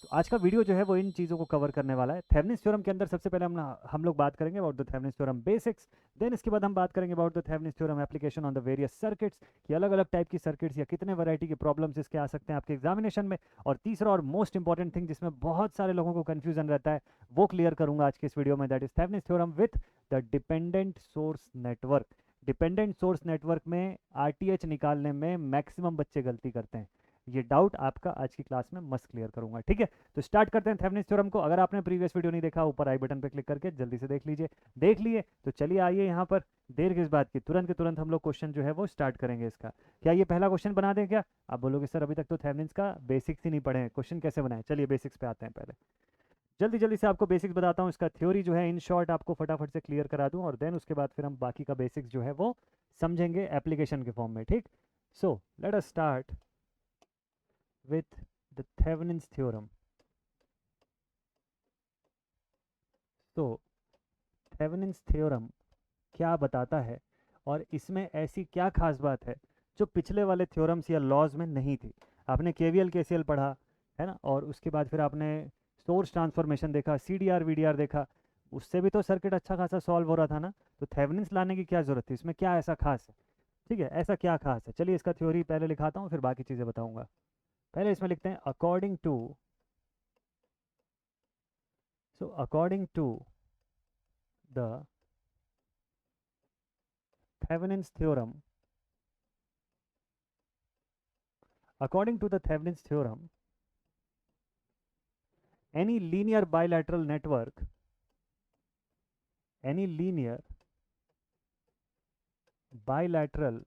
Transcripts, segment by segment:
तो आज का वीडियो जो है वो इन चीज़ों को कवर करने वाला है। थेवेनिन्स थ्योरम के अंदर सबसे पहले हम लोग बात करेंगे about the Thevenin's theorem basics. Then इसके बाद हम बात करेंगे about the Thevenin's theorem application on the various circuits, कि अलग अलग टाइप की सर्किट्स या कितने वैरायटी के प्रॉब्लम्स इसके आ सकते हैं आपके एग्जामिनेशन में। और तीसरा और मोस्ट इंपॉर्टेंट थिंग जिसमें बहुत सारे लोगों को कन्फ्यूजन रहता है वो क्लियर करूंगा आज के इस वीडियो में, that is Thevenin's theorem with the dependent source network. Dependent source network में आरटीएच निकालने में मैक्सिमम बच्चे गलती करते हैं। ये डाउट आपका आज की क्लास में मस्त क्लियर करूंगा, ठीक है। तो स्टार्ट करते हैं थेवेनिन्स थ्योरम को। अगर आपने प्रीवियस वीडियो नहीं देखा, ऊपर आई बटन पर क्लिक करके जल्दी से देख लीजिए। देख लिए तो चलिए आइए यहाँ पर, देर किस बात की, तुरंत के तुरंत हम लोग क्वेश्चन जो है वो स्टार्ट करेंगे इसका। क्या ये पहला क्वेश्चन बना दें क्या? आप बोलोगे सर अभी तक तो थेवेनिन्स का बेसिक्स ही नहीं पढ़े हैं, क्वेश्चन कैसे बनाए? चलिए बेसिक्स पे आते हैं। पहले जल्दी जल्दी से आपको बेसिक्स बताता हूँ, इसका थ्योरी जो है इन शॉर्ट आपको फटाफट से क्लियर करा दूँ, और देन उसके बाद फिर हम बाकी का बेसिक्स जो है वो समझेंगे एप्लीकेशन के फॉर्म में, ठीक। So let us start with the Thevenin's theorem. तो थेवेनिन्स थ्योरम क्या बताता है, और इसमें ऐसी क्या खास बात है जो पिछले वाले थ्योरम्स या लॉज में नहीं थी? आपने केवीएल केसीएल पढ़ा है ना, और उसके बाद फिर आपने सोर्स ट्रांसफॉर्मेशन देखा, सीडीआर वीडीआर देखा, उससे भी तो सर्किट अच्छा खासा सॉल्व हो रहा था ना। तो थेवेनिन्स लाने की क्या ज़रूरत थी? इसमें क्या ऐसा खास है? ठीक है, ऐसा क्या खास है? चलिए इसका थ्योरी पहले लिखाता हूँ, फिर बाकी चीज़ें बताऊँगा। पहले इसमें लिखते हैं according to the Thevenin's theorem. According to the Thevenin's theorem, any linear bilateral network, any linear bilateral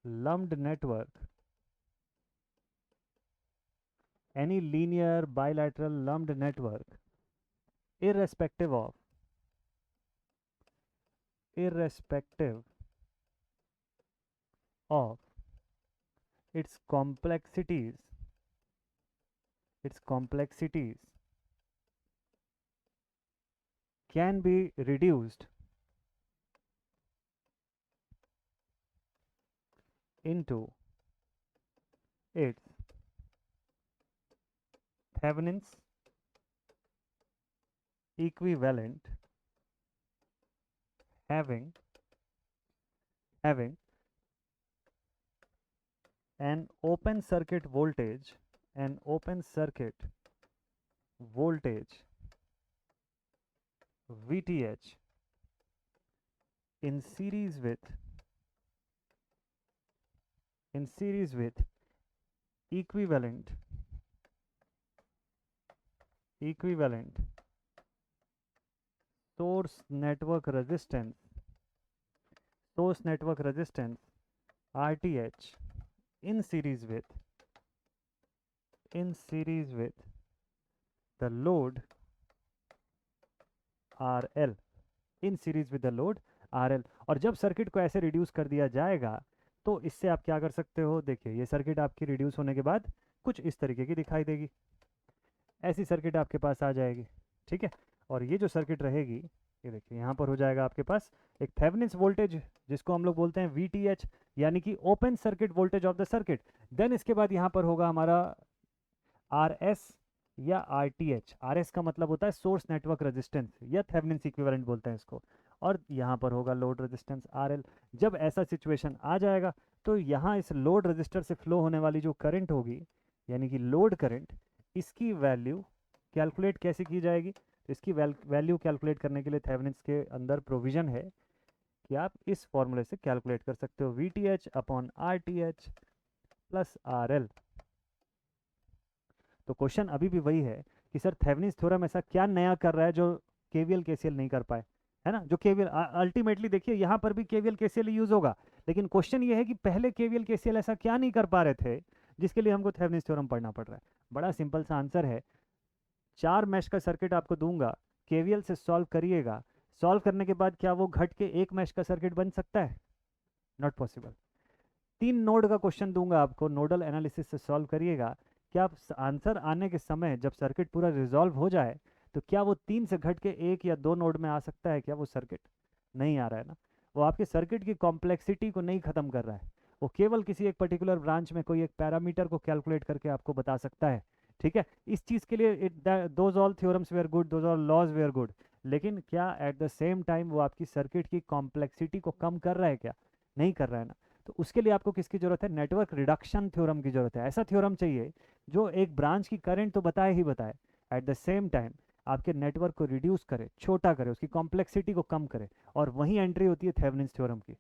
lumped network, any linear bilateral lumped network, irrespective of its complexities can be reduced into its Thevenin's equivalent, having an open circuit voltage VTH in series with equivalent source network resistance RTH in series with the load RL, और जब circuit को ऐसे reduce कर दिया जाएगा तो इससे आप क्या कर सकते हो? देखिए ये सर्किट आपकी रिड्यूस होने के बाद कुछ इस तरीके की दिखाई देगी, ऐसी सर्किट आपके पास आ जाएगी, ठीक है। और ये जो सर्किट रहेगी, ये देखिए यहाँ पर हो जाएगा आपके पास एक थेवेनिन्स वोल्टेज जिसको हम लोग बोलते हैं VTH, यानी कि open circuit voltage of the circuit. Then इसके बाद यहाँ पर होगा हमारा RS या RTH। RS का मतलब होता है सोर्स नेटवर्क रेजिस्टेंस, या थेवेनिन्स इक्विवेलेंट बोलते हैं इसको। और यहाँ पर होगा लोड रेजिस्टेंस RL। जब ऐसा सिचुएशन आ जाएगा तो यहाँ इस लोड रेजिस्टर से फ्लो होने वाली जो करंट होगी, यानी कि लोड करंट, इसकी वैल्यू कैलकुलेट कैसे की जाएगी? तो इसकी वैल्यू कैलकुलेट करने के लिए थेवेनिन्स के अंदर प्रोविज़न है कि आप इस फॉर्मूले से कैलकुलेट कर सकते हो, VTH upon RTH plus RL। तो क्वेश्चन अभी भी वही है कि सर थेवेनिन्स थ्योरम ऐसा क्या नया कर रहा है जो केवीएल केसीएल नहीं कर पाए, है ना। जो केवीएल अल्टीमेटली देखिए यहाँ पर भी केवीएल केसीएल यूज होगा, लेकिन क्वेश्चन ये है कि पहले केवीएल केसीएल ऐसा क्या नहीं कर पा रहे थे जिसके लिए हमको थेवेनिन्स थ्योरम पढ़ना पड़ रहा है। बड़ा सिंपल सा आंसर है, 4 मैश का सर्किट आपको दूंगा, केवीएल से सॉल्व करिएगा, सॉल्व करने के बाद क्या वो घट के एक मैश का सर्किट बन सकता है? Not possible. 3 नोड का क्वेश्चन दूंगा आपको, नोडल एनालिसिस से सॉल्व करिएगा, क्या आप आंसर आने के समय जब सर्किट पूरा रिजॉल्व हो जाए तो क्या वो 3 से घट के 1 या 2 नोड में आ सकता है? क्या वो सर्किट नहीं आ रहा है ना। वो आपके सर्किट की कॉम्प्लेक्सिटी को नहीं ख़त्म कर रहा है, वो केवल किसी एक पर्टिकुलर ब्रांच में कोई एक पैरामीटर को कैलकुलेट करके आपको बता सकता है। ठीक है, इस चीज़ के लिए those all theorems were good, those all laws were good, लेकिन क्या एट द सेम टाइम वो आपकी सर्किट की कॉम्प्लेक्सिटी को कम कर रहा है क्या? नहीं कर रहा है ना। तो उसके लिए आपको किसकी जरूरत है? नेटवर्क रिडक्शन थ्योरम की जरूरत है। ऐसा थ्योरम चाहिए जो एक ब्रांच की करंट तो बताए ही बताए, एट द सेम टाइम आपके नेटवर्क को रिड्यूस करे, छोटा करे, उसकी कॉम्प्लेक्सिटी को कम करे। और वही एंट्री होती है थेवेनिन्स थ्योरम की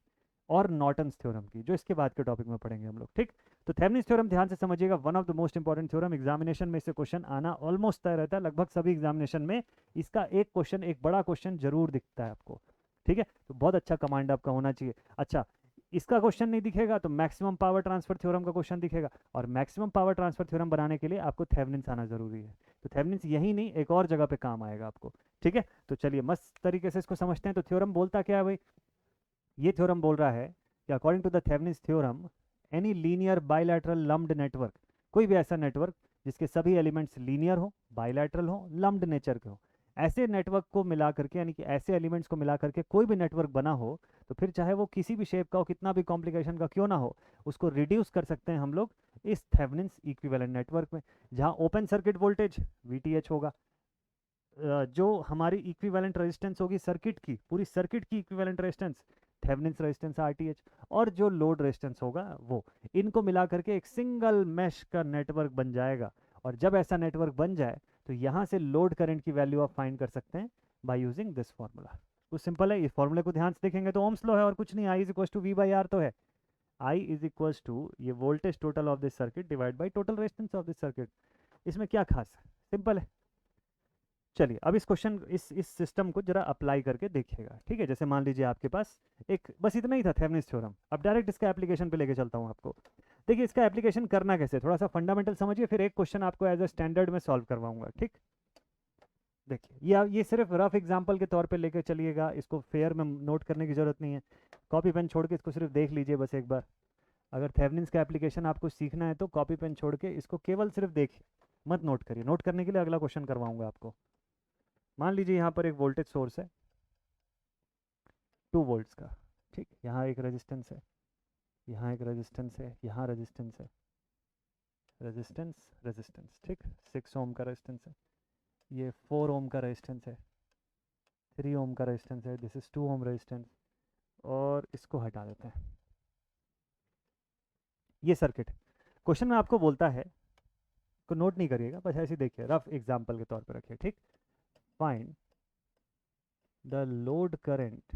और नॉर्टन्स थ्योरम की, जो इसके बाद के टॉपिक में पढ़ेंगे हम लोग। ठीक, तो थेवेनिन्स थ्योरम ध्यान से समझिएगा, one of the most important theorem. Examination में इससे क्वेश्चन आना ऑलमोस्ट तय रहता है, लगभग सभी एग्जामिनेशन में इसका एक क्वेश्चन, एक बड़ा क्वेश्चन जरूर दिखता है आपको। ठीक है, तो बहुत अच्छा कमांड आपका होना चाहिए। अच्छा, इसका क्वेश्चन नहीं दिखेगा तो मैक्सिमम पावर ट्रांसफर थ्योरम का क्वेश्चन दिखेगा, और मैक्सिमम पावर ट्रांसफर थ्योरम बनाने के लिए आपको थेवेनिन्स आना जरूरी है। तो थेवेनिन्स यही नहीं, एक और जगह पे काम आएगा आपको। ठीक है, तो चलिए मस्त तरीके से इसको समझते हैं। तो थ्योरम बोलता क्या है भाई? ये थ्योरम बोल रहा है कि according to the Thevenin's theorem, any linear bilateral lumped network, कोई भी ऐसा नेटवर्क जिसके सभी एलिमेंट्स लीनियर हो, बाइलैटरल हो, लम्प्ड नेचर के हो, ऐसे नेटवर्क को मिला करके, यानी कि ऐसे एलिमेंट्स को मिला करके कोई भी नेटवर्क बना हो, तो फिर चाहे वो किसी भी शेप का हो, कितना भी कॉम्प्लिकेशन का क्यों ना हो, उसको रिड्यूस कर सकते हैं हम लोग इस थेवेनिन्स इक्विवेलेंट नेटवर्क में, जहाँ ओपन सर्किट वोल्टेज VTH होगा, जो हमारी इक्विवेलेंट रेजिस्टेंस होगी सर्किट की, पूरी सर्किट की equivalent resistance Thevenin's resistance RTH, और जो लोड रेजिस्टेंस होगा वो, इनको मिला करके एक सिंगल मैश का नेटवर्क बन जाएगा। और जब ऐसा नेटवर्क बन जाए तो यहाँ से लोड करंट की वैल्यू आप फाइंड कर सकते हैं बाय यूजिंग दिस फार्मूला। कुछ सिंपल है, इस फॉर्मूले को ध्यान से देखेंगे तो ओम्स लॉ है और कुछ नहीं, I is equal to V/R तो है। I इज इक्वल टू ये voltage total of this circuit divide by total resistance of this circuit. इसमें क्या खास है? सिंपल है। चलिए अब इस क्वेश्चन, इस सिस्टम को जरा अप्लाई करके देखिएगा। ठीक है, जैसे मान लीजिए आपके पास एक, बस इतना ही था थेवेनिन्स थ्योरम। अब डायरेक्ट इसका एप्लीकेशन पे लेके चलता हूँ आपको। देखिए इसका एप्लीकेशन करना कैसे, थोड़ा सा फंडामेंटल समझिए, फिर एक क्वेश्चन आपको एज अ स्टैंडर्ड में सॉल्व करवाऊंगा। ठीक, देखिए ये सिर्फ रफ एग्जाम्पल के तौर पे लेके चलिएगा, इसको फेयर में नोट करने की जरूरत नहीं है। कॉपी पेन छोड़ के इसको सिर्फ देख लीजिए बस एक बार। अगर थेवेनिन्स का एप्लीकेशन आपको सीखना है तो कॉपी पेन छोड़ के इसको केवल सिर्फ देखिए, मत नोट करिए। नोट करने के लिए अगला क्वेश्चन करवाऊंगा आपको। मान लीजिए यहाँ पर एक वोल्टेज सोर्स है 2 वोल्ट्स का। ठीक, यहाँ एक रेजिस्टेंस है, यहाँ एक रेजिस्टेंस है, यहाँ रेजिस्टेंस है, रेजिस्टेंस रेजिस्टेंस। ठीक, 6 ओम का रेजिस्टेंस है, ये 4 ओम का रेजिस्टेंस है, 3 ओम का रेजिस्टेंस है, दिस इज 2 ओम रेजिस्टेंस, और इसको हटा देते हैं। ये सर्किट क्वेश्चन में आपको बोलता है, को नोट नहीं करिएगा, बस ऐसे देखिए, रफ एग्जाम्पल के तौर पर रखिए। ठीक, find the load current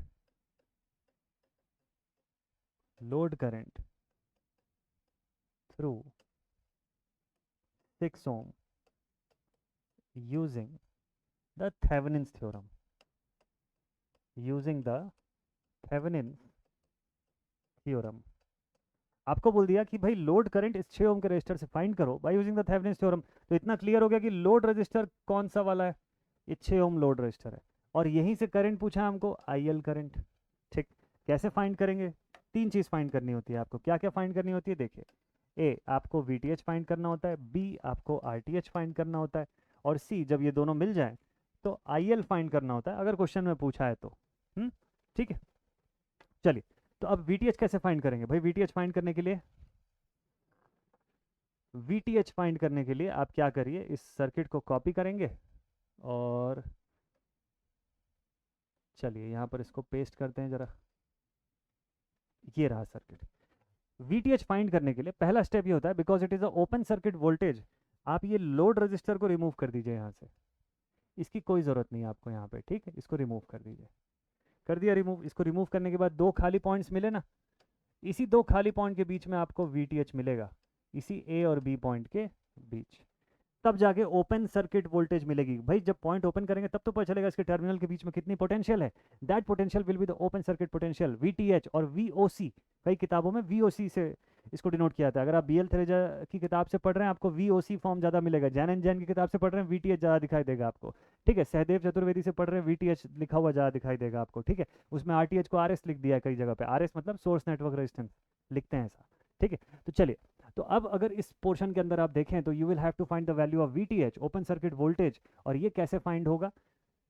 through 6 ohm using the Thevenin's theorem, आपको बोल दिया कि भाई लोड करंट इस 6 ओम के रेजिस्टर से फाइंड करो by using the Thevenin's theorem. तो इतना क्लियर हो गया कि लोड रेजिस्टर कौन सा वाला है, ये 6 ओम लोड रेजिस्टर है, और यहीं से करंट पूछा हमको, IL करंट। ठीक, कैसे फाइंड करेंगे? 3 चीज़ फाइंड करनी होती है आपको। क्या क्या फाइंड करनी होती है? देखिए, A आपको VTH फाइंड करना होता है, B आपको RTH फाइंड करना होता है, और C जब ये दोनों मिल जाए तो IL फाइंड करना होता है, अगर क्वेश्चन में पूछा है तो। ठीक है, चलिए तो अब VTH कैसे फाइंड करेंगे भाई? VTH फाइंड करने के लिए आप क्या करिए, इस सर्किट को कॉपी करेंगे, और चलिए यहाँ पर इसको पेस्ट करते हैं जरा। ये रहा सर्किट। VTH फाइंड करने के लिए पहला स्टेप ये होता है, because it is a open circuit voltage, आप ये लोड रजिस्टर को रिमूव कर दीजिए यहाँ से, इसकी कोई ज़रूरत नहीं है आपको यहाँ पे। ठीक है, इसको रिमूव कर दीजिए। कर दिया रिमूव। इसको रिमूव करने के बाद 2 खाली पॉइंट्स मिले ना, इसी 2 खाली पॉइंट के बीच में आपको VTH मिलेगा, इसी A और B पॉइंट के बीच। तब जाके ओपन सर्किट वोल्टेज मिलेगी। भाई जब पॉइंट ओपन करेंगे तब तो पता चलेगा इसके टर्मिनल के बीच में कितनी पोटेंशियल है। That potential will be the open circuit potential, VTH। और VOC, कई किताबों में VOC से इसको डिनोट किया जाता है। अगर आप BL थ्रेजा की किताब से पढ़ रहे हैं आपको VOC फॉर्म ज़्यादा मिलेगा, जैन एंड जैन की किताब से पढ़ रहे हैं VTH ज़्यादा दिखाई देगा आपको। ठीक है, सहदेव चतुर्वेदी से पढ़ रहे हैं VTH लिखा हुआ ज़्यादा दिखाई देगा आपको। ठीक है, उसमें RTH को RS लिख दिया है कई जगह पे, RS मतलब सोर्स नेटवर्क रेजिस्टेंस लिखते हैं ऐसा। ठीक है, तो चलिए, तो अब अगर इस पोर्शन के अंदर आप देखें तो you will have to find the value of VTH, open circuit voltage. और ये कैसे फाइंड होगा?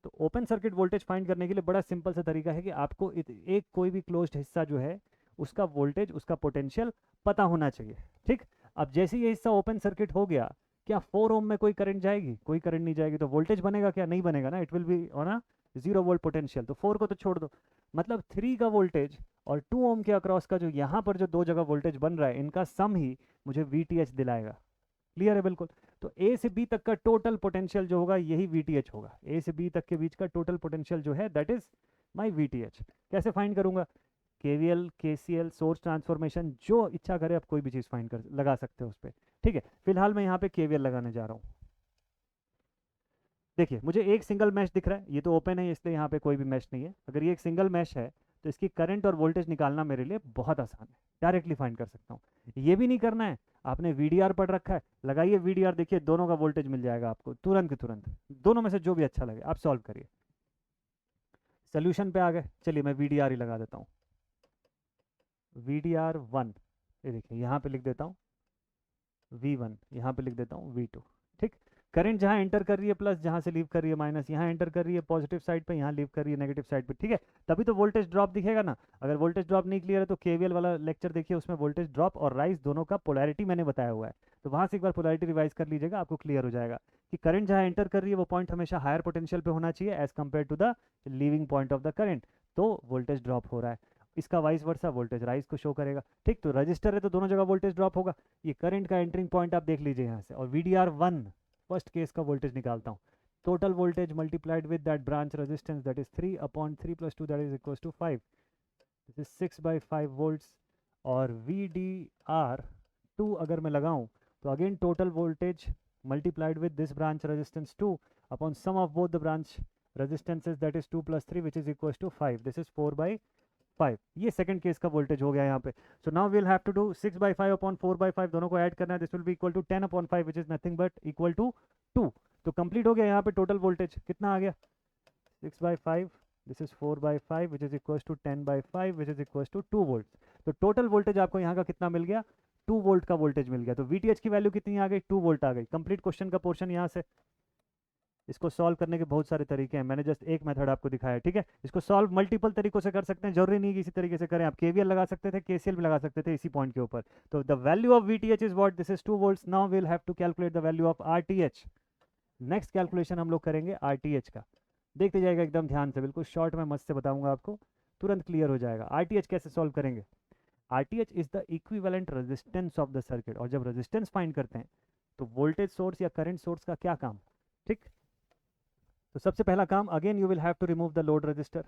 तो ओपन सर्किट वोल्टेज फाइंड करने के लिए बड़ा सिंपल सा तरीका है कि आपको एक कोई भी क्लोज्ड हिस्सा जो है उसका वोल्टेज, उसका पोटेंशियल पता होना चाहिए। ठीक, अब जैसे ये हिस्सा ओपन सर्किट हो गया, क्या 4 ओम में कोई करंट जाएगी? कोई करंट नहीं जाएगी, तो वोल्टेज बनेगा क्या? नहीं बनेगा ना, it will be on a 0 volt potential. तो 4 को तो छोड़ दो, मतलब 3 का वोल्टेज और 2 ओम के अक्रॉस का जो यहाँ पर जो दो जगह वोल्टेज बन रहा है, इनका सम ही मुझे VTH दिलाएगा। क्लियर है बिल्कुल? तो ए से बी तक का टोटल पोटेंशियल जो होगा यही VTH होगा। ए से बी तक के बीच का टोटल पोटेंशियल जो है दैट इज माई VTH। कैसे फाइंड करूंगा? KVL, KCL, सोर्स ट्रांसफॉर्मेशन, जो इच्छा करे आप कोई भी चीज़ फाइंड कर लगा सकते हो उस पर। ठीक है, फिलहाल मैं यहाँ पे KVL लगाने जा रहा हूँ। देखिए मुझे एक सिंगल मैश दिख रहा है, ये तो ओपन है इसलिए यहाँ पे कोई भी मैश नहीं है। अगर ये एक सिंगल मैश है तो इसकी करंट और वोल्टेज निकालना मेरे लिए बहुत आसान है, डायरेक्टली फाइंड कर सकता हूँ। ये भी नहीं करना है, आपने VDR पढ़ रखा है, लगाइए VDR, देखिए दोनों का वोल्टेज मिल जाएगा आपको तुरंत के तुरंत। दोनों में से जो भी अच्छा लगे आप सॉल्व करिए। सोल्यूशन पे आ गए, चलिए मैं VDR ही लगा देता हूँ। VDR1, ये देखिए यहाँ पे लिख देता हूँ V1, यहाँ पे लिख देता हूँ V2। ठीक, करंट जहाँ एंटर कर रही है प्लस, जहाँ से लीव कर रही है माइनस, यहाँ एंटर कर रही है पॉजिटिव साइड पे, यहाँ लीव कर रही है नेगेटिव साइड पे। ठीक है, तभी तो वोल्टेज ड्रॉप दिखेगा ना। अगर वोल्टेज ड्रॉप नहीं क्लियर है तो KVL वाला लेक्चर देखिए, उसमें वोल्टेज ड्रॉप और राइज दोनों का पोलैरिटी मैंने बताया हुआ है, तो वहाँ से एक बार पोलैरिटी रिवाइज कर लीजिएगा, आपको क्लियर हो जाएगा कि करंट जहाँ एंटर कर रही है वो पॉइंट हमेशा हायर पोटेंशियल पे होना चाहिए as compared to the leaving point of the current, तो वोल्टेज ड्रॉप हो रहा है। इसका वाइस वर्सा वोल्टेज राइज को शो करेगा। ठीक, तो रजिस्टर है तो दोनों जगह वोल्टेज ड्रॉप होगा। ये करंट का एंटरिंग पॉइंट आप देख लीजिए यहाँ से, और VDR1 फर्स्ट केस का वोल्टेज निकालता हूँ। Total voltage multiplied with that branch resistance that is 3/3 + 2 that is equal to 5, this is 6/5 volts. और VDR2 अगर मैं लगाऊं तो again total voltage multiplied with this branch resistance 2 upon sum of both the branch resistances that is 2 + 3 which is equal to 5, this is 4/5। ये second case का voltage हो गया यहाँ पे। So now we'll have to do 6/5 upon 4/5, दोनों को add करना है, this will be equal to 10/5 which is nothing but equal to 2। तो कंप्लीट हो गया यहाँ पे टोटल वोल्टेज कितना आ गया? 6/5, this is 4/5 which is equal to 10/5 which is equal to 2 volt. तो टोटल वोल्टेज आपको यहाँ का कितना मिल गया? 2 वोल्ट का वोल्टेज मिल गया। तो VTH की वैल्यू कितनी आ गई? 2 वोल्ट आ गई। कंप्लीट क्वेश्चन का पोर्शन यहाँ से। इसको सॉल्व करने के बहुत सारे तरीके हैं, मैंने जस्ट एक मेथड आपको दिखाया है। ठीक है, इसको सॉल्व मल्टीपल तरीकों से कर सकते हैं, जरूरी नहीं कि इसी तरीके से करें। आप KVL लगा सकते थे, KCL भी लगा सकते थे इसी पॉइंट के ऊपर। तो the value of VTH is what? This is 2 volts. Now we'll have to calculate the value of RTH। Next calculation हम लोग करेंगे RTH का। देखते जाएगा एकदम ध्यान से, बिल्कुल शॉर्ट में मस्त से बताऊंगा आपको, तुरंत क्लियर हो जाएगा। RTH कैसे सॉल्व करेंगे? RTH is the equivalent resistance of the circuit, और जब रेजिस्टेंस फाइंड करते हैं तो वोल्टेज सोर्स या करंट सोर्स का क्या काम? ठीक, तो सबसे पहला काम, again you will have to remove the load resistor.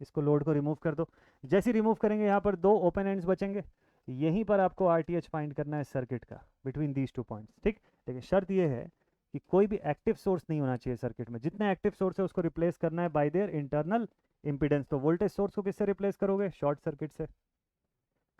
इसको लोड को रिमूव कर दो। जैसे रिमूव करेंगे यहाँ पर दो ओपन एंड्स बचेंगे, यहीं पर आपको RTH फाइंड करना है सर्किट का, बिटवीन दीज 2 पॉइंट्स। ठीक, लेकिन शर्त ये है कि कोई भी एक्टिव सोर्स नहीं होना चाहिए सर्किट में। जितने एक्टिव सोर्स है उसको रिप्लेस करना है बाय देयर इंटरनल इम्पिडेंस। तो वोल्टेज सोर्स को किससे रिप्लेस करोगे? शॉर्ट सर्किट से।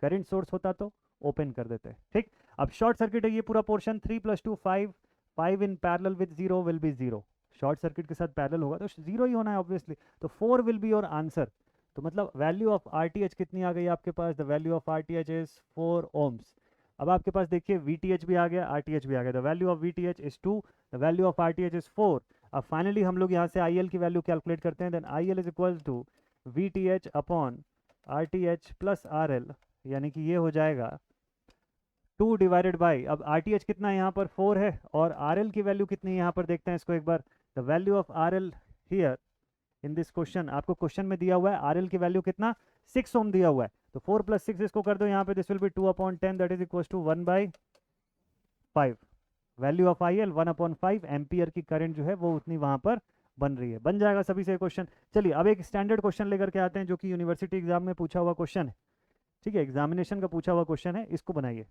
करंट सोर्स होता तो ओपन कर देते। ठीक, अब शॉर्ट सर्किट है ये पूरा portion, 3 + 2 5, 5 in parallel with 0 will be 0। Short circuit के साथ पैरेलल होगा तो 0 ही होना है ऑब्वियसली। तो 4 विल बी योर आंसर। तो मतलब वैल्यू ऑफ RTH कितनी आ गई आपके पास? The value of RTH is 4 ohms। अब आपके पास देखिए VTH भी आ गया, RTH भी आ गया। The value of VTH is 2, the value of RTH is 4। अब फाइनली हम लोग यहाँ से IL की वैल्यू कैलकुलेट करते हैं। Then IL is equal to VTH upon RTH plus RL, यानी कि ये हो जाएगा 2 डिवाइडेड बाई, अब RTH कितना है यहाँ पर? 4 है, और RL की वैल्यू कितनी है यहाँ पर? देखते हैं इसको एक बार। The value of RL here in this question, आपको क्वेश्चन में दिया हुआ है RL की वैल्यू कितना? 6 ओम दिया हुआ है। तो 4 + 6 इसको कर दो यहाँ पे, this will be 2/10 that is equal to 1/5। Value of IL 1/5 ampere की करंट जो है वो उतनी वहां पर बन रही है। बन जाएगा सभी से क्वेश्चन। चलिए अब एक स्टैंडर्ड क्वेश्चन लेकर के आते हैं जो कि यूनिवर्सिटी एग्जाम में पूछा हुआ क्वेश्चन है। ठीक है, एग्जामिनेशन का पूछा हुआ क्वेश्चन है, इसको बनाइए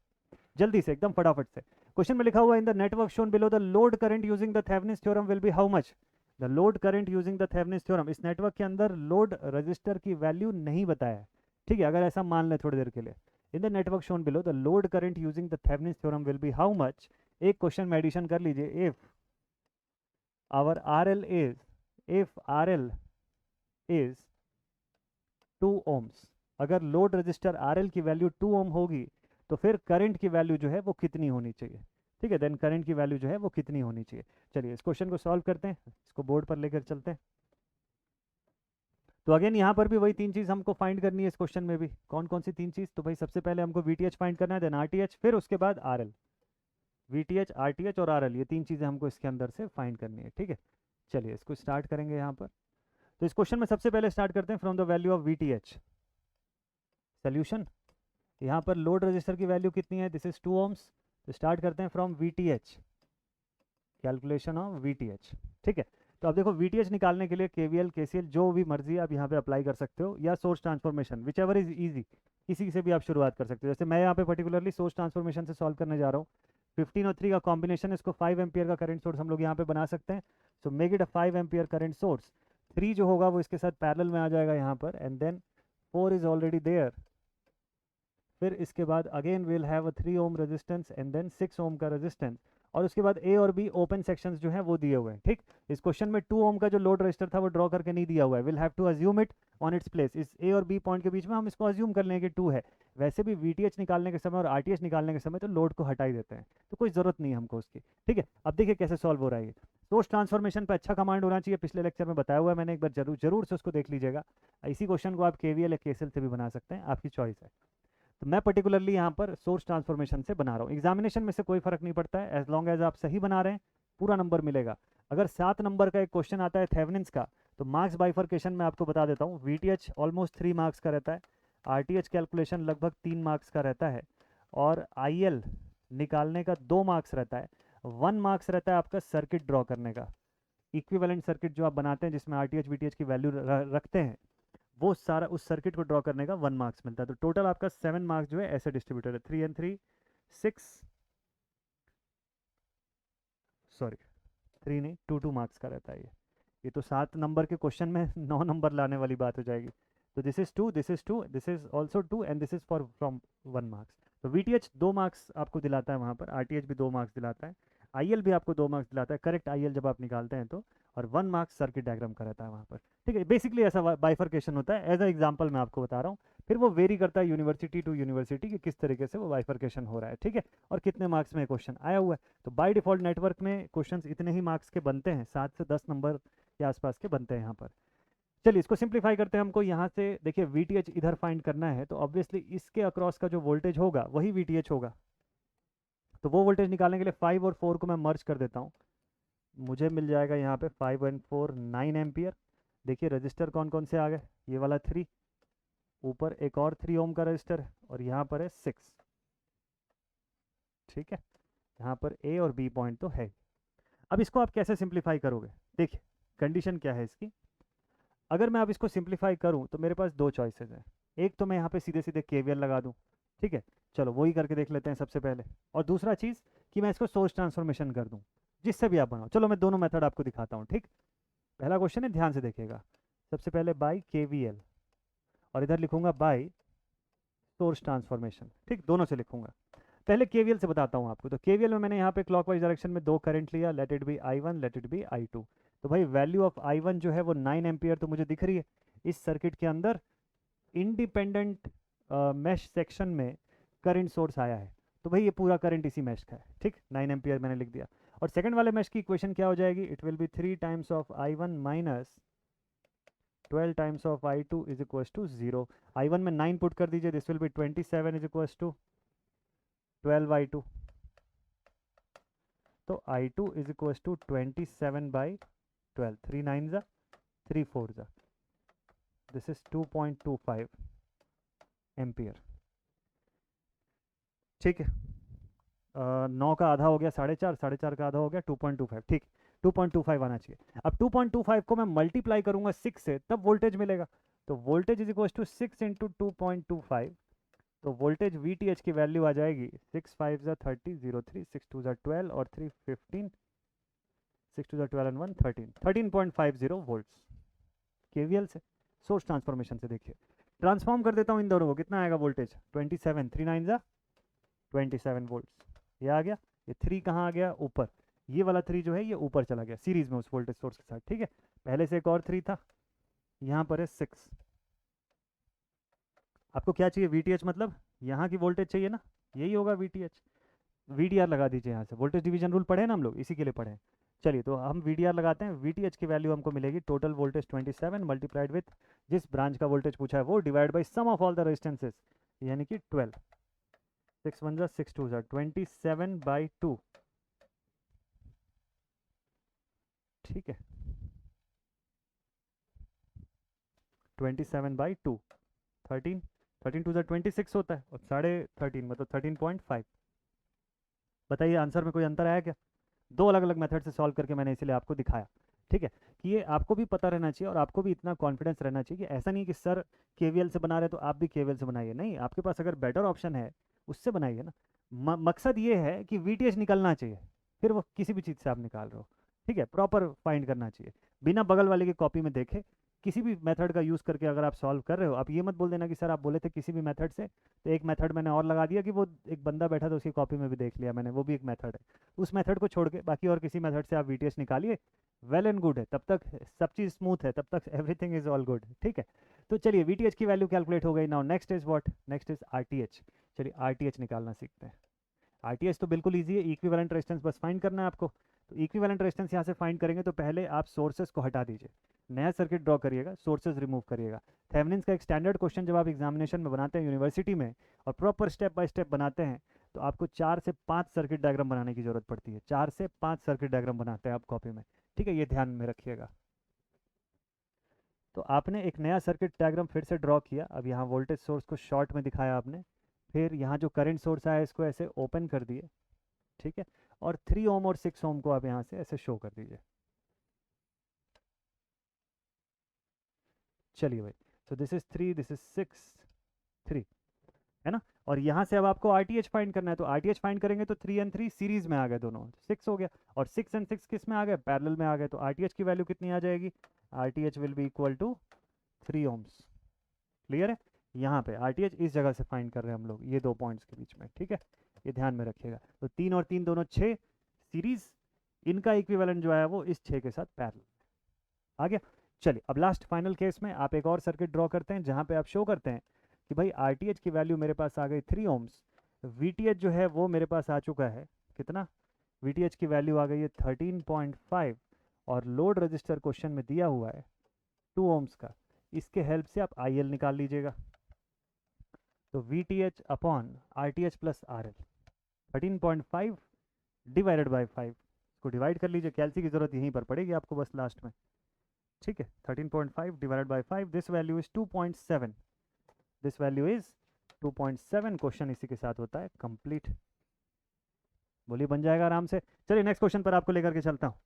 जल्दी से एकदम फटाफट से। क्वेश्चन में लिखा हुआ इन the network shown below the load current using the Thevenin's theorem will be how much? The load current using the Thevenin's theorem, इस नेटवर्क के अंदर लोड रजिस्टर की वैल्यू नहीं बताया है। ठीक है, अगर ऐसा मान लें थोड़ी देर के लिए, in the network shown below the load current using the Thevenin's theorem will be how much? एक क्वेश्चन में एडिशन कर लीजिए, if our RL is 2 ohms, अगर लोड रजिस्टर RL की वैल्यू 2 ओम होगी तो फिर करंट की वैल्यू जो है वो कितनी होनी चाहिए? ठीक है, देन करंट की वैल्यू जो है वो कितनी होनी चाहिए? चलिए इस क्वेश्चन को सॉल्व करते हैं, इसको बोर्ड पर लेकर चलते हैं। तो अगेन यहाँ पर भी वही तीन चीज़ हमको फाइंड करनी है इस क्वेश्चन में भी। कौन कौन सी तीन चीज़? तो भाई सबसे पहले हमको VTH फाइंड करना है, देन RTH, फिर उसके बाद RL। VTH, RTH और RL, ये तीन चीज़ें हमको इसके अंदर से फाइंड करनी है, ठीक है। चलिए इसको स्टार्ट करेंगे यहाँ पर। तो इस क्वेश्चन में सबसे पहले स्टार्ट करते हैं from the value of VTH। Solution, यहाँ पर लोड रजिस्टर की वैल्यू कितनी है? This is 2 ohms। तो स्टार्ट करते हैं from VTH, calculation of VTH, ठीक है। तो अब देखो VTH निकालने के लिए KVL KCL जो भी मर्जी आप यहाँ पे अप्लाई कर सकते हो, या source transformation, which ever is easy, किसी से भी आप शुरुआत कर सकते हो। जैसे मैं यहाँ पे पर्टिकुलरली सोर्स ट्रांसफॉर्मेशन से सॉल्व करने जा रहा हूँ। 15 और 3 का कॉम्बिनेशन, इसको 5 एम्पियर का करंट सोर्स हम लोग यहाँ पे बना सकते हैं। So make it a 5 ampere current source. 3 जो होगा वो इसके साथ पैरेलल में आ जाएगा यहाँ पर, and then 4 is already there. फिर इसके बाद again will have a 3 ohm resistance and then 6 ohm का रेजिस्टेंस, और उसके बाद ए और बी ओपन सेक्शंस जो हैं वो दिए हुए हैं, ठीक। इस क्वेश्चन में 2 ओम का जो लोड रजिस्टर था वो ड्रॉ करके नहीं दिया हुआ है, will have to assume it on its place. इस ए और बी पॉइंट के बीच में हम इसको अज्यूम कर लेंगे कि 2 है। वैसे भी VTH निकालने के समय और RTH निकालने के समय तो लोड को हटा ही देते हैं, तो कोई ज़रूरत नहीं है हमको उसकी, ठीक है। अब देखिए कैसे सॉल्व हो रहा है ये। सोर्स ट्रांसफॉर्मेशन पर अच्छा कमांड होना चाहिए, पिछले लेक्चर में बताया हुआ है मैंने, एक बार जरूर से उसको देख लीजिएगा। इसी क्वेश्चन को आप KVL या KCL से भी बना सकते हैं, आपकी चॉइस है। तो मैं पर्टिकुलरली यहाँ पर सोर्स ट्रांसफॉर्मेशन से बना रहा हूँ। एग्जामिनेशन में से कोई फर्क नहीं पड़ता है, एज लॉन्ग एज आप सही बना रहे हैं पूरा नंबर मिलेगा। अगर 7 नंबर का एक क्वेश्चन आता है थेवेनिन्स का, तो मार्क्स बाइफर्केशन में आपको बता देता हूँ, VTH ऑलमोस्ट 3 मार्क्स का रहता है, RTH कैलकुलेशन लगभग 3 मार्क्स का रहता है, और IL निकालने का 2 मार्क्स रहता है। 1 मार्क्स रहता है आपका सर्किट ड्रॉ करने का, इक्विवेलेंट सर्किट जो आप बनाते हैं जिसमें RTH VTH की वैल्यू रखते हैं, वो सारा उस सर्किट को ड्रॉ करने का 1 मार्क्स मिलता है। तो टोटल आपका 7 मार्क्स जो है ऐसे डिस्ट्रीब्यूटेड है, 3 and 3 6, सॉरी 3 नहीं 2 मार्क्स का रहता है ये तो 7 नंबर के क्वेश्चन में 9 नंबर लाने वाली बात हो जाएगी। तो this is 2, this is 2, this is also 2, and this is for from 1 marks. तो VTH 2 मार्क्स आपको दिलाता है वहाँ पर, RTH भी 2 मार्क्स दिलाता है, IL भी आपको 2 मार्क्स दिलाता है, करेक्ट IL जब आप निकालते हैं तो, और 1 मार्क्स सर्किट डायग्राम का रहता है वहाँ पर, ठीक है। बेसिकली ऐसा बाइफर्केशन होता है, एज अ एग्जाम्पल मैं आपको बता रहा हूँ। फिर वो वेरी करता है यूनिवर्सिटी टू यूनिवर्सिटी कि किस तरीके से वो बाइफर्केशन हो रहा है, ठीक है, और कितने मार्क्स में क्वेश्चन आया हुआ है। तो बाय डिफॉल्ट नेटवर्क में क्वेश्चन इतने ही मार्क्स के बनते हैं, 7 से 10 नंबर के आसपास के बनते हैं यहाँ पर। चलिए इसको सिंप्लीफाई करते हैं। हमको यहाँ से देखिए VTH इधर फाइंड करना है, तो ऑब्वियसली इसके अक्रॉस का जो वोल्टेज होगा वही VTH होगा। तो वो वोल्टेज निकालने के लिए 5 और 4 को मैं मर्ज कर देता हूँ, मुझे मिल जाएगा यहाँ पे 5 and 4 9 एम्पियर। देखिए रजिस्टर कौन कौन से आ गए, ये वाला 3, ऊपर एक और 3 ओम का रजिस्टर है, और यहाँ पर है 6, ठीक है। यहाँ पर A और B पॉइंट तो है। अब इसको आप कैसे सिंप्लीफाई करोगे? देखिए कंडीशन क्या है इसकी, अगर मैं अब इसको सिंप्लीफाई करूँ तो मेरे पास 2 चॉइसेस हैं। एक तो मैं यहाँ पे सीधे सीधे KVL लगा दूँ, ठीक है, चलो वही करके देख लेते हैं सबसे पहले। और दूसरा चीज़ कि मैं इसको सोर्स ट्रांसफॉर्मेशन कर दूँ, जिससे भी आप बनाओ। चलो मैं दोनों मेथड आपको दिखाता हूँ, ठीक। पहला क्वेश्चन है, ध्यान से देखिएगा। सबसे पहले बाय KVL, और इधर लिखूंगा बाय सोर्स ट्रांसफॉर्मेशन, ठीक, दोनों से लिखूंगा। पहले KVL से बताता हूँ आपको। तो KVL में मैंने यहाँ पे क्लॉकवाइज डायरेक्शन में 2 करंट लिया, let it be I1, let it be I2। तो भाई वैल्यू ऑफ I1 जो है वो 9 एम्पियर तो मुझे दिख रही है। इस सर्किट के अंदर इंडिपेंडेंट मैश सेक्शन में करंट सोर्स आया है, तो भाई ये पूरा करंट इसी मैश का है, ठीक, 9 एम्पियर मैंने लिख दिया। और सेकंड वाले मैश की इक्वेशन क्या हो जाएगी? It will be 3 times of I1 minus 12 times of I2 is equal to 0। I1 में 9 पुट कर दीजिए, this will be 27 is equal to 12 I2। तो I2 इज इक्वल टू 27/12, 3 9 जा 3 4 जा, दिस इज 2.25 एम्पियर, ठीक है। 9 का आधा हो गया 4.5, 4.5 का आधा हो गया 2.25, ठीक, 2.25 आना चाहिए। अब 2.25 को मैं मल्टीप्लाई करूंगा 6 से, तब वोल्टेज मिलेगा। तो voltage is equal to 6 into 2.25, तो वोल्टेज VTH की वैल्यू आ जाएगी 6 5 जा 30, 0 3, 6 2 जा 12 और 3 15, 6 2 जा 12 and 1 13, 13.50 वोल्ट्स। KVL से, सोर्स ट्रांसफॉर्मेशन से देखिए, ट्रांसफॉर्म कर देता हूँ इन दोनों को, कितना आएगा वोल्टेज? 27, 3 9 जा 27 वोल्ट्स, ये आ गया। ये 3 कहाँ आ गया? ऊपर, ये वाला 3 जो है ये ऊपर चला गया सीरीज में उस वोल्टेज सोर्स के साथ, ठीक है। पहले से एक और 3 था, यहाँ पर है 6। आपको क्या चाहिए? VTH मतलब यहाँ की वोल्टेज चाहिए ना, यही होगा VTH। VDR लगा दीजिए यहाँ से, वोल्टेज डिवीजन रूल पढ़े ना हम लोग, इसी के लिए पढ़े। चलिए तो हम VDR लगाते हैं। VTH की वैल्यू हमको मिलेगी टोटल वोल्टेज 27 मल्टीप्लाइड विथ जिस ब्रांच का वोल्टेज पूछा है वो divide by sum of all the resistances, यानी कि 12। 6 1 जा 6 2 जा 27/2। ठीक है, 27/2 13 13 2 जा 26 होता है और 13.5 मतलब 13.5। बताइए आंसर में कोई अंतर आया क्या? दो अलग अलग मेथड से सॉल्व करके मैंने इसीलिए आपको दिखाया। ठीक है, कि ये आपको भी पता रहना चाहिए और आपको भी इतना कॉन्फिडेंस रहना चाहिए कि ऐसा नहीं कि सर केवीएल से बना रहे तो आप भी केवीएल से बनाइए। नहीं, आपके पास अगर बेटर ऑप्शन है उससे बनाइए ना। मकसद ये है कि वीटीएच निकलना चाहिए, फिर वो किसी भी चीज़ से आप निकाल रहे हो। ठीक है, प्रॉपर फाइंड करना चाहिए, बिना बगल वाले की कॉपी में देखे किसी भी मेथड का यूज़ करके अगर आप सॉल्व कर रहे हो। आप ये मत बोल देना कि सर आप बोले थे किसी भी मेथड से, तो एक मेथड मैंने और लगा दिया कि वो एक बंदा बैठा था उसकी कॉपी में भी देख लिया मैंने, वो भी एक मेथड है। उस मेथड को छोड़ के बाकी और किसी मेथड से आप वीटीएस निकालिए, वेल एंड गुड है, तब तक सब चीज़ स्मूथ है, तब तक एवरीथिंग इज ऑल गुड। ठीक है, तो चलिए वीटीएच की वैल्यू कैलकुलेट हो गई। Now next is what? Next is RTH. चलिए आरटीएच निकालना सीखते हैं। आरटीएच तो बिल्कुल ईजी है, इक्विवेलेंट रेजिस्टेंस बस फाइंड करना है आपको। तो इक्विवेलेंट रेजिस्टेंस यहाँ से फाइंड करेंगे तो पहले आप सोर्सेस को हटा दीजिए, नया सर्किट ड्रॉ करिएगा, सोर्सेज रिमूव करिएगा। थेवेनिन्स का एक स्टैंडर्ड क्वेश्चन जब आप एग्जामिनेशन में बनाते हैं यूनिवर्सिटी में और प्रॉपर स्टेप बाय स्टेप बनाते हैं तो आपको 4 से 5 सर्किट डायग्राम बनाने की जरूरत पड़ती है। 4 से 5 सर्किट डायग्राम बनाते हैं आप कॉपी में। ठीक है, ये ध्यान में रखिएगा। तो आपने एक नया सर्किट डायग्राम फिर से ड्रॉ किया। अब यहाँ वोल्टेज सोर्स को शॉर्ट में दिखाया आपने, फिर यहाँ जो करंट सोर्स आया इसको ऐसे ओपन कर दिए। ठीक है, और 3 ओम और 6 ओम को आप यहाँ से ऐसे शो कर दीजिए। चलिए भाई, so this is 3, this is 6 3, है ना। और यहाँ से अब आपको आरटीएच फाइंड करना है, तो आरटीएच फाइंड करेंगे तो 3 एंड 3 सीरीज में आ गए, दोनों 6 हो गया, और 6 एंड 6 किस में आ गए? पैरेलल में आ गए। तो आरटीएच की वैल्यू कितनी आ जाएगी? RTH will be equal to 3 ohms. Clear है? यहाँ पे आरटीएच इस जगह से फाइंड कर रहे हैं हम लोग, ये दो पॉइंट्स के बीच में। ठीक है, ये ध्यान में रखिएगा। तो 3 और 3 दोनों 6 सीरीज, इनका इक्विवेलेंट जो है वो इस 6 के साथ पैरेलल आ गया। चलिए अब लास्ट फाइनल केस में आप एक और सर्किट ड्रॉ करते हैं जहाँ पे आप शो करते हैं कि भाई आरटीएच की वैल्यू मेरे पास आ गई 3 ओम्स, वीटीएच जो है वो मेरे पास आ चुका है कितना? वीटीएच की वैल्यू आ गई है 13.5 और लोड रजिस्टर क्वेश्चन में दिया हुआ है 2 ओम्स का। इसके हेल्प से आप आईएल निकाल लीजिएगा। तो VTH upon RTH plus RL 13.5 divided by 5, इसको डिवाइड कर लीजिए। कैलसी की जरूरत यहीं पर पड़ेगी आपको बस लास्ट में। ठीक है, 13.5 divided by 5, this value is 2.7, this value is 2.7। Question इसी के साथ होता है कंप्लीट। बोलिए बन जाएगा आराम से। चलिए नेक्स्ट क्वेश्चन पर आपको लेकर के चलता हूँ।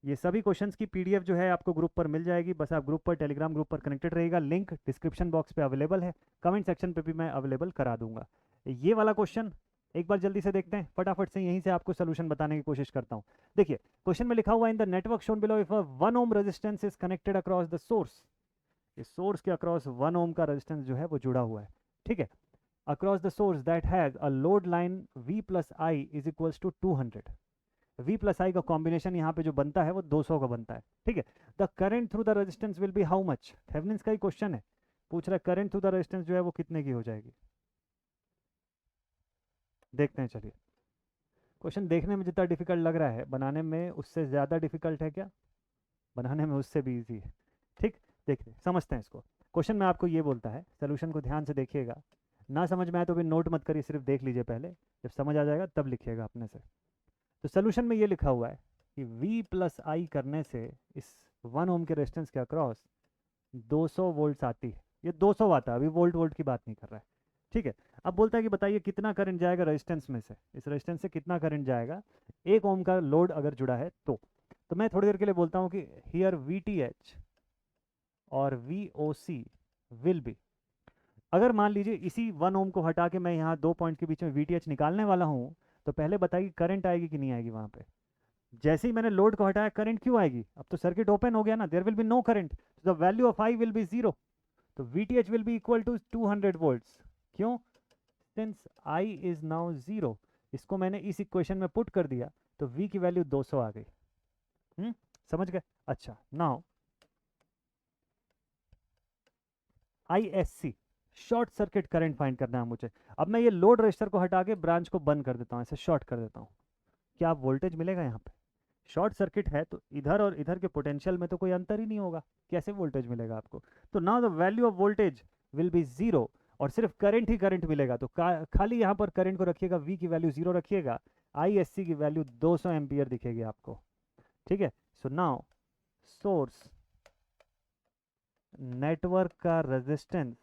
ये सभी क्वेश्चंस की पीडीएफ जो है आपको ग्रुप पर मिल जाएगी, बस आप ग्रुप पर टेलीग्राम ग्रुप पर कनेक्टेड रहिएगा। लिंक डिस्क्रिप्शन बॉक्स पे अवेलेबल है, कमेंट सेक्शन पे भी मैं अवेलेबल करा दूंगा। ये वाला क्वेश्चन एक बार जल्दी से देखते हैं, फटाफट से यहीं से आपको सोल्यूशन बताने की कोशिश करता हूँ। देखिए क्वेश्चन में लिखा हुआ इन the network shown below if 1 ohm resistance is connected across the source, इस सोर्स के अक्रॉस 1 ओम का रेजिस्टेंस जो है वो जुड़ा हुआ है। ठीक है, across the source that has a load line V plus I is equals to 200। V plus I का कॉम्बिनेशन यहाँ पे जो बनता है वो 200 का बनता है। ठीक है, the current through the resistance will be how much? Thevenin's का ही क्वेश्चन है, पूछ रहा है करंट थ्रू द रेजिस्टेंस जो है वो कितने की हो जाएगी। देखते हैं, चलिए। क्वेश्चन देखने में जितना डिफिकल्ट लग रहा है बनाने में उससे ज़्यादा डिफिकल्ट है क्या? बनाने में उससे भी ईजी है। ठीक, देखते समझते हैं इसको। क्वेश्चन में आपको ये बोलता है, सोल्यूशन को ध्यान से देखिएगा, ना समझ में आए तो भी नोट मत करिए, सिर्फ देख लीजिए पहले, जब समझ आ जाएगा तब लिखिएगा अपने से। तो सोल्यूशन में ये लिखा हुआ है कि V प्लस आई करने से इस 1 ओम के रेजिस्टेंस के अक्रॉस 200 वोल्ट्स आती है। ये 200 आता है, अभी वोल्ट वोल्ट की बात नहीं कर रहा है। ठीक है, अब बोलता है कि बताइए कितना करंट जाएगा रेजिस्टेंस में से, इस रेजिस्टेंस से कितना करंट जाएगा 1 ओम का लोड अगर जुड़ा है तो मैं थोड़ी देर के लिए बोलता हूँ कि हियर VTH और VOC विल बी, अगर मान लीजिए इसी 1 ओम को हटा के मैं यहाँ 2 पॉइंट के बीच में VTH निकालने वाला हूँ, तो पहले बताइए करंट आएगी कि नहीं आएगी वहाँ पे? जैसे ही मैंने लोड को हटाया करंट क्यों आएगी? अब तो सर्किट ओपन हो गया ना, there will be no current, the value of I will be 0। तो VTH will be equal to 200 volts. क्यों? सिंस आई इज नाउ 0, इसको मैंने इस इक्वेशन में पुट कर दिया तो V की वैल्यू 200 आ गई। समझ गए? अच्छा, now ISC short circuit current find करना है मुझे। अब मैं ये लोड रजिस्टर को हटा के ब्रांच को बंद कर देता हूँ, ऐसे शॉर्ट कर देता हूँ, क्या वोल्टेज मिलेगा यहाँ पे? शॉर्ट सर्किट है तो इधर और इधर के पोटेंशियल में तो कोई अंतर ही नहीं होगा, कैसे वोल्टेज मिलेगा आपको? तो now the value of voltage will be zero, और सिर्फ करंट ही करंट मिलेगा। तो खाली यहाँ पर करंट को रखिएगा, वी की वैल्यू जीरो रखिएगा, ISC की वैल्यू 200 एम्पियर दिखेगी आपको, ठीक है। सो नाउ सोर्स नेटवर्क का रेजिस्टेंस,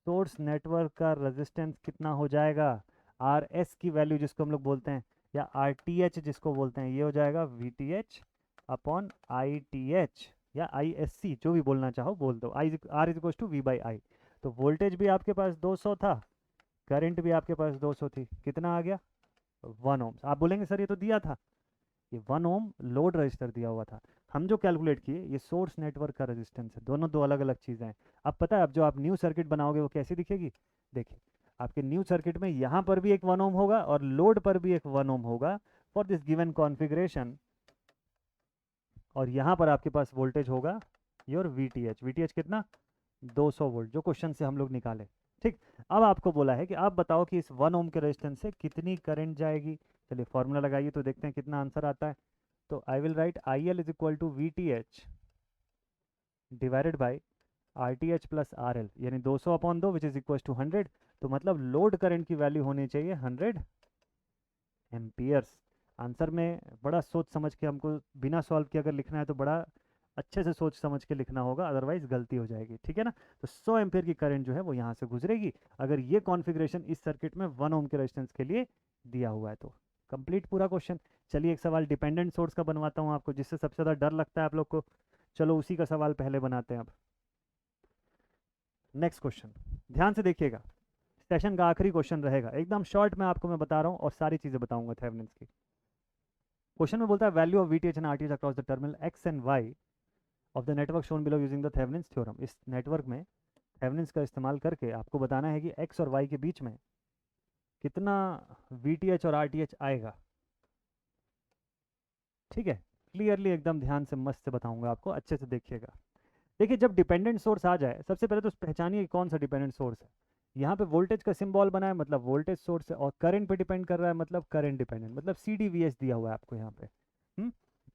सोर्स नेटवर्क का रेजिस्टेंस कितना हो जाएगा? RS की वैल्यू जिसको हम लोग बोलते हैं, या RTH जिसको बोलते हैं, ये हो जाएगा VTH अपॉन ITH या ISC, जो भी बोलना चाहो बोल दो। R is equal to V/I। तो वोल्टेज भी आपके पास 200 था, करंट भी आपके पास 200 थी, कितना आ गया? 1 ओम। आप बोलेंगे सर ये तो दिया था, ये 1 ओम लोड रजिस्टर दिया हुआ था। हम जो कैलकुलेट किए ये सोर्स नेटवर्क का रेजिस्टेंस है, दोनों दो अलग अलग चीज़ें हैं। अब पता है अब जो आप न्यू सर्किट बनाओगे वो कैसी दिखेगी? देखिए आपके न्यू सर्किट में यहाँ पर भी एक 1 ओम होगा और लोड पर भी एक 1 ओम होगा फॉर दिस गिवन कॉन्फ़िगरेशन, और यहाँ पर आपके पास वोल्टेज होगा योर VTH कितना? 200 वोल्ट, जो क्वेश्चन से हम लोग निकाले, ठीक। अब आपको बोला है कि आप बताओ कि इस 1 ओम के रेजिस्टेंस से कितनी करंट जाएगी। चलिए फॉर्मूला लगाइए तो देखते हैं कितना आंसर आता है। तो I will write IL is equal to VTH divided by RTH plus RL, यानी 200 upon 2 which is equal to 100। तो मतलब लोड करंट की वैल्यू होनी चाहिए 100 एम्पियर्स। आंसर में बड़ा सोच समझ के हमको बिना सॉल्व किए अगर लिखना है तो बड़ा अच्छे से सोच समझ के लिखना होगा, अदरवाइज गलती हो जाएगी, ठीक है ना। तो 100 एम्पियर की करंट जो है वो यहाँ से गुजरेगी अगर ये कॉन्फ़िगरेशन इस सर्किट में 1 ओम के रेजिस्टेंस के लिए दिया हुआ है तो। कंप्लीट पूरा क्वेश्चन। चलिए एक सवाल डिपेंडेंट सोर्स का बनवाता हूँ आपको, जिससे सबसे ज़्यादा डर लगता है आप लोग को। चलो उसी का सवाल पहले बनाते हैं अब। नेक्स्ट क्वेश्चन ध्यान से देखिएगा, सेशन का आखिरी क्वेश्चन रहेगा, एकदम शॉर्ट में आपको मैं बता रहा हूँ और सारी चीज़ें बताऊंगा थेवेनिन्स की। क्वेश्चन में बोलता है value of VTH and RTH across the terminal X and Y of the network shown below using the Thevenin's theorem. इस नेटवर्क में थेवेनिन्स का इस्तेमाल करके आपको बताना है कि X और Y के बीच में कितना VTH और RTH आएगा, ठीक है। क्लियरली एकदम ध्यान से मस्त से बताऊंगा आपको, अच्छे से देखिएगा। देखिए जब डिपेंडेंट सोर्स आ जाए सबसे पहले तो पहचानिए कौन सा डिपेंडेंट सोर्स है। यहाँ पे वोल्टेज का सिंबल बना है मतलब वोल्टेज सोर्स है, और करंट पे डिपेंड कर रहा है मतलब करंट डिपेंडेंट, मतलब CDVS दिया हुआ है आपको यहाँ पे।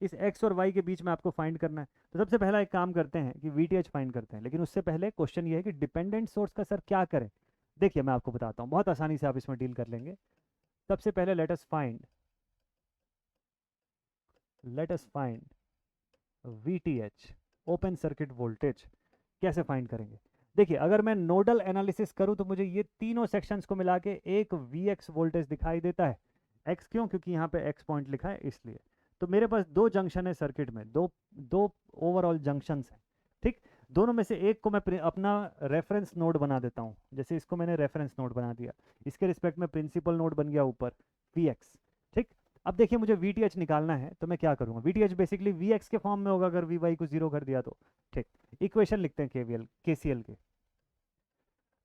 इस X और Y के बीच में आपको फाइंड करना है। तो सबसे पहला एक काम करते हैं कि VTH फाइंड करते हैं, लेकिन उससे पहले क्वेश्चन ये है कि डिपेंडेंट सोर्स का सर क्या करें। देखिए मैं आपको बताता हूँ, बहुत आसानी से आप इसमें डील कर लेंगे। सबसे पहले let us find VTH open circuit voltage. कैसे फाइंड करेंगे? देखिए अगर मैं नोडल एनालिसिस करूं तो मुझे ये तीनों सेक्शंस को मिला के एक VX वोल्टेज दिखाई देता है। X क्यों? क्योंकि यहाँ पे X पॉइंट लिखा है इसलिए। तो मेरे पास दो जंक्शन है सर्किट में, दो दो ओवरऑल जंक्शंस हैं, ठीक। दोनों में से एक को मैं अपना रेफरेंस नोड बना देता हूँ, जैसे इसको मैंने रेफरेंस नोड बना दिया, इसके रिस्पेक्ट में प्रिंसिपल नोड बन गया ऊपर VX, ठीक। अब देखिए मुझे VTH निकालना है तो मैं क्या करूँगा, VTH बेसिकली VX के फॉर्म में होगा अगर VY को जीरो कर दिया तो, ठीक। इक्वेशन लिखते हैं KCL के।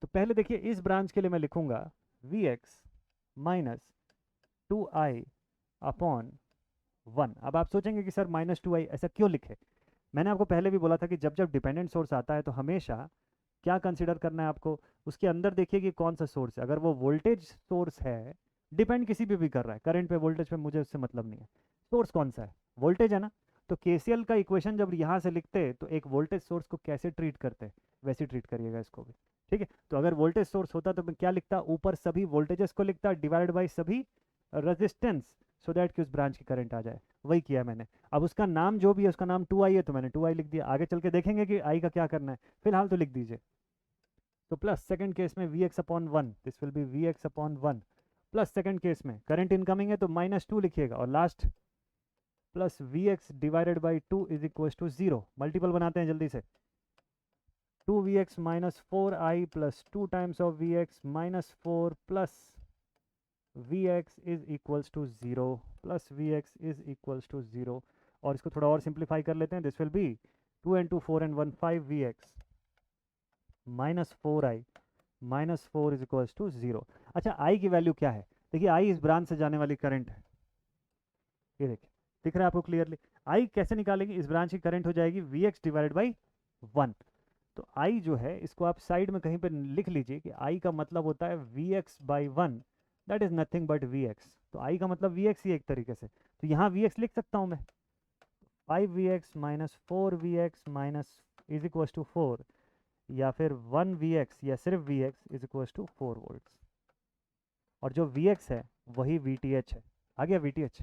तो पहले देखिए इस ब्रांच के लिए मैं लिखूंगा VX माइनस 2I अपॉन 1। अब आप सोचेंगे कि सर -2I ऐसा क्यों लिखे। मैंने आपको पहले भी बोला था कि जब जब डिपेंडेंट सोर्स आता है तो हमेशा क्या कंसिडर करना है आपको, उसके अंदर देखिए कि कौन सा सोर्स है। अगर वो वोल्टेज सोर्स है, डिपेंड किसी पे भी कर रहा है, करंट पे वोल्टेज पे मुझे उससे मतलब नहीं है, सोर्स कौन सा है, वोल्टेज है ना। तो KCL का इक्वेशन जब यहाँ से लिखते तो एक वोल्टेज सोर्स को कैसे ट्रीट करते वैसे ट्रीट करिएगा इसको भी, ठीक है। तो अगर वोल्टेज सोर्स होता तो मैं क्या लिखता, ऊपर सभी वोल्टेजेस को लिखता डिवाइड बाई सभी रेजिस्टेंस, सो दैट कि उस ब्रांच की करंट आ जाए। वही किया मैंने। अब उसका नाम जो भी है उसका नाम 2I है तो मैंने 2I लिख दिया, आगे चल के देखेंगे कि I का क्या करना है, फिलहाल तो लिख दीजिए। तो प्लस सेकंड केस में VX upon 1, this will be VX upon 1 plus second case में करंट इनकमिंग है तो -2 लिखिएगा, और last plus VX divided by 2 is equal to 0। Multiple बनाते हैं जल्दी से, 2VX minus 4I plus 2 times of VX minus 4 plus Vx is equals to 0 plus Vx is equals to 0। और इसको थोड़ा और सिंप्लीफाई कर लेते हैं, this will be 2 and 2 4 and 1 5 Vx minus 4I minus 4 is equals to 0। अच्छा I की value क्या है? देखिए I इस ब्रांच से जाने वाली करंट है, ये देखिए दिख रहा है आपको क्लियरली। I कैसे निकालेंगे, इस ब्रांच की करंट हो जाएगी Vx डिवाइडेड बाई 1। तो I जो है इसको आप साइड में कहीं पर लिख लीजिए कि I का मतलब होता है Vx by 1, that is nothing but Vx। तो I का मतलब Vx ही एक तरीके से। तो तो यहाँ वी एक्स लिख सकता हूँ मैं, 5Vx minus 4Vx minus is equal to 4, या फिर 1Vx या सिर्फ Vx is equal to 4 volts. और जो Vx है वही Vth है। आ गया Vth।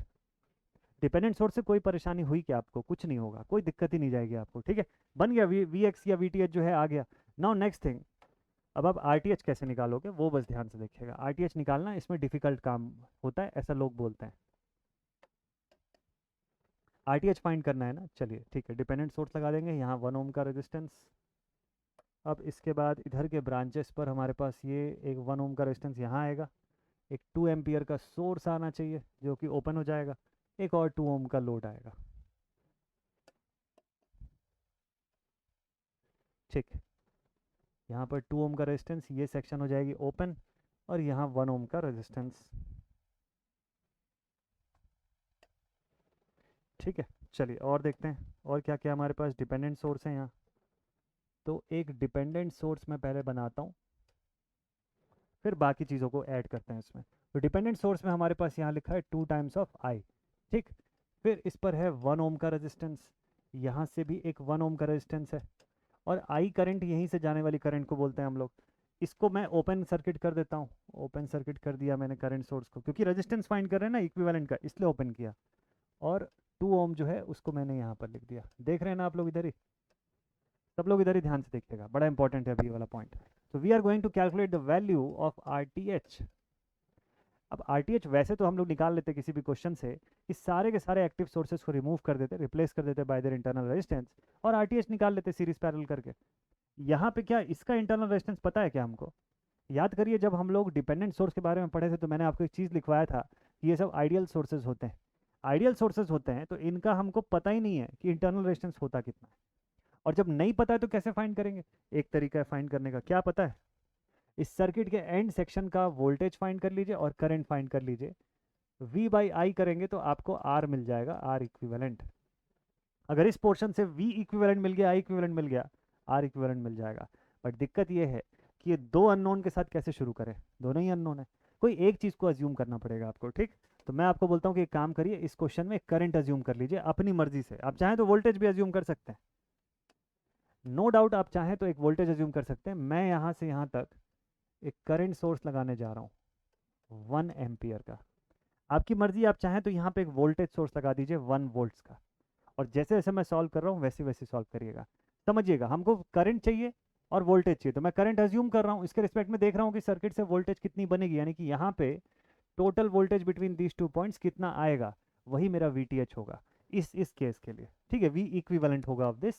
डिपेंडेंट सोर्स से कोई परेशानी हुई क्या आपको? कुछ नहीं होगा, कोई दिक्कत ही नहीं जाएगी आपको, ठीक है। बन गया Vx या Vth जो है आ गया। नाउ नेक्स्ट थिंग, अब आप Rth कैसे निकालोगे वो बस ध्यान से देखिएगा। Rth निकालना इसमें डिफिकल्ट काम होता है, ऐसा लोग बोलते हैं। Rth फाइंड करना है ना, चलिए ठीक है, डिपेंडेंट सोर्स लगा देंगे यहाँ 1 ओम का रेजिस्टेंस। अब इसके बाद इधर के ब्रांचेस पर हमारे पास ये एक 1 ओम का रेजिस्टेंस यहाँ आएगा, एक 2 एम्पियर का सोर्स आना चाहिए जो कि ओपन हो जाएगा, एक और 2 ओम का लोड आएगा, ठीक। यहाँ पर 2 ओम का रेजिस्टेंस, ये सेक्शन हो जाएगी ओपन, और यहाँ 1 ओम का रेजिस्टेंस, ठीक है। चलिए और देखते हैं और क्या क्या हमारे पास डिपेंडेंट सोर्स हैं यहाँ। तो एक डिपेंडेंट सोर्स मैं पहले बनाता हूँ, फिर बाकी चीज़ों को ऐड करते हैं इसमें। तो डिपेंडेंट सोर्स में हमारे पास यहाँ लिखा है 2 टाइम्स ऑफ आई, ठीक। फिर इस पर है 1 ओम का रेजिस्टेंस, यहाँ से भी एक 1 ओम का रेजिस्टेंस है, और आई करंट यहीं से जाने वाली करंट को बोलते हैं हम लोग। इसको मैं ओपन सर्किट कर देता हूँ, ओपन सर्किट कर दिया मैंने करंट सोर्स को, क्योंकि रेजिस्टेंस फाइंड कर रहे हैं ना इक्विवेलेंट का, इसलिए ओपन किया। और 2 ओम जो है उसको मैंने यहाँ पर लिख दिया। देख रहे हैं ना आप लोग इधर ही, सब लोग इधर ही ध्यान से देखिएगा, बड़ा इंपॉर्टेंट है अभी वाला पॉइंट। तो we are going to calculate the value of Rth। अब Rth वैसे तो हम लोग निकाल लेते किसी भी क्वेश्चन से कि सारे के सारे एक्टिव सोर्सेज को रिमूव कर देते, रिप्लेस कर देते बाय देयर इंटरनल रेजिस्टेंस, और Rth निकाल लेते सीरीज पैरेलल करके। यहाँ पे क्या इसका इंटरनल रेजिस्टेंस पता है क्या हमको? याद करिए, जब हम लोग डिपेंडेंट सोर्स के बारे में पढ़े थे तो मैंने आपको एक चीज़ लिखवाया था कि ये सब आइडियल सोर्सेज होते हैं। आइडियल सोर्सेज होते हैं तो इनका हमको पता ही नहीं है कि इंटरनल रेजिस्टेंस होता कितना है। और जब नहीं पता है तो कैसे फाइंड करेंगे? एक तरीका है फाइंड करने का, क्या पता है? इस सर्किट के एंड सेक्शन का वोल्टेज फाइंड कर लीजिए और करंट फाइंड कर लीजिए। V बाई आई करेंगे तो आपको R मिल जाएगा, R इक्विवेलेंट। अगर इस पोर्शन से V इक्विवेलेंट मिल गया, I इक्विवेलेंट मिल गया, R इक्विवेलेंट मिल जाएगा। बट दिक्कत ये है कि ये दो अननोन के साथ कैसे शुरू करें, दोनों ही अननोन है। कोई एक चीज़ को अज्यूम करना पड़ेगा आपको, ठीक। तो मैं आपको बोलता हूँ कि एक काम करिए, इस क्वेश्चन में करंट अज्यूम कर लीजिए अपनी मर्जी से। आप चाहें तो वोल्टेज भी अज्यूम कर सकते हैं, नो डाउट। आप चाहें तो एक वोल्टेज अज्यूम कर सकते हैं। मैं यहाँ से यहाँ तक एक करंट सोर्स लगाने जा रहा हूँ 1 एम्पियर का। आपकी मर्जी, आप चाहें तो यहाँ पे एक वोल्टेज सोर्स लगा दीजिए 1 वोल्ट्स का, और जैसे जैसे मैं सॉल्व कर रहा हूँ वैसे वैसे सॉल्व करिएगा। समझिएगा, हमको करंट चाहिए और वोल्टेज चाहिए, तो मैं करंट अज्यूम कर रहा हूँ, इसके रिस्पेक्ट में देख रहा हूँ कि सर्किट से वोल्टेज कितनी बनेगी, यानी कि यहाँ पे total voltage between these 2 points कितना आएगा, वही मेरा Vth होगा इस केस के लिए, ठीक है। V इक्विवेलेंट होगा ऑफ दिस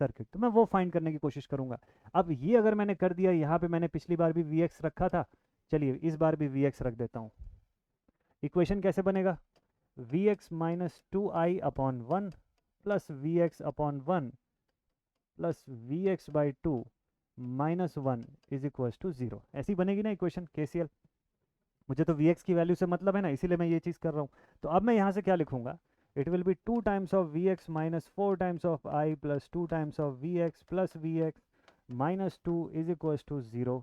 सर्किट, तो मैं वो फाइंड करने की कोशिश करूंगा। अब ये अगर मैंने कर दिया, यहाँ पे मैंने पिछली बार भी Vx रखा था, चलिए इस बार भी Vx रख देता हूँ। इक्वेशन कैसे बनेगा? Vx minus 2i upon 1 plus Vx upon 1 plus Vx by 2 minus 1 is equal to 0। ऐसी बनेगी ना इक्वेशन KCL। मुझे तो Vx की वैल्यू से मतलब है ना, इसीलिए मैं ये चीज़ कर रहा हूँ। तो अब मैं यहाँ से क्या लिखूंगा? It will be 2 times of Vx minus 4 times of i plus 2 times of Vx plus Vx minus 2 is equal to 0।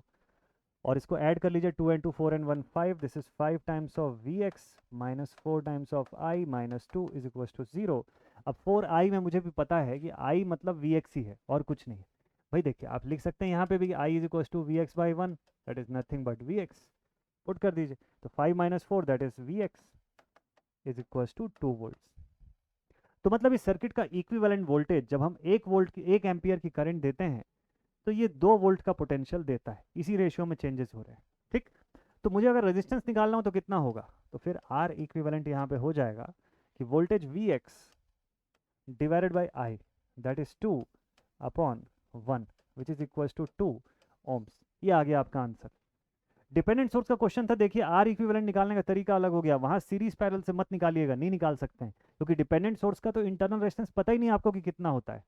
और इसको ऐड कर लीजिए, 2 and 2 4 and 1 5, this is 5 times of Vx minus 4 times of i minus 2 is equal to 0। अब 4i में मुझे भी पता है कि i मतलब Vx ही है और कुछ नहीं। भाई देखिए, आप लिख सकते हैं यहाँ पे भी i is equal to Vx by 1, that is nothing but Vx। Put कर दीजिए, तो 5 minus 4 that is Vx is equal to 2 volts. तो मतलब इस सर्किट का इक्विवेलेंट वोल्टेज जब हम 1 वोल्ट की 1 एम्पियर की करंट देते हैं तो ये 2 वोल्ट का पोटेंशियल देता है। इसी रेशियो में चेंजेस हो रहे हैं, ठीक। तो मुझे अगर रेजिस्टेंस निकालना हो तो कितना होगा? तो फिर R इक्विवेलेंट यहाँ पे हो जाएगा कि voltage Vx divided by I, that is 2 upon 1 which is equal to 2 ohms. ये आ गया आपका आंसर। डिपेंडेंट सोर्स का क्वेश्चन था, देखिए R इक्विवेलेंट निकालने का तरीका अलग हो गया। वहाँ सीरीज पैरेलल से मत निकालिएगा, नहीं निकाल सकते हैं, क्योंकि डिपेंडेंट सोर्स का तो इंटरनल रेजिस्टेंस पता ही नहीं आपको कि कितना होता है।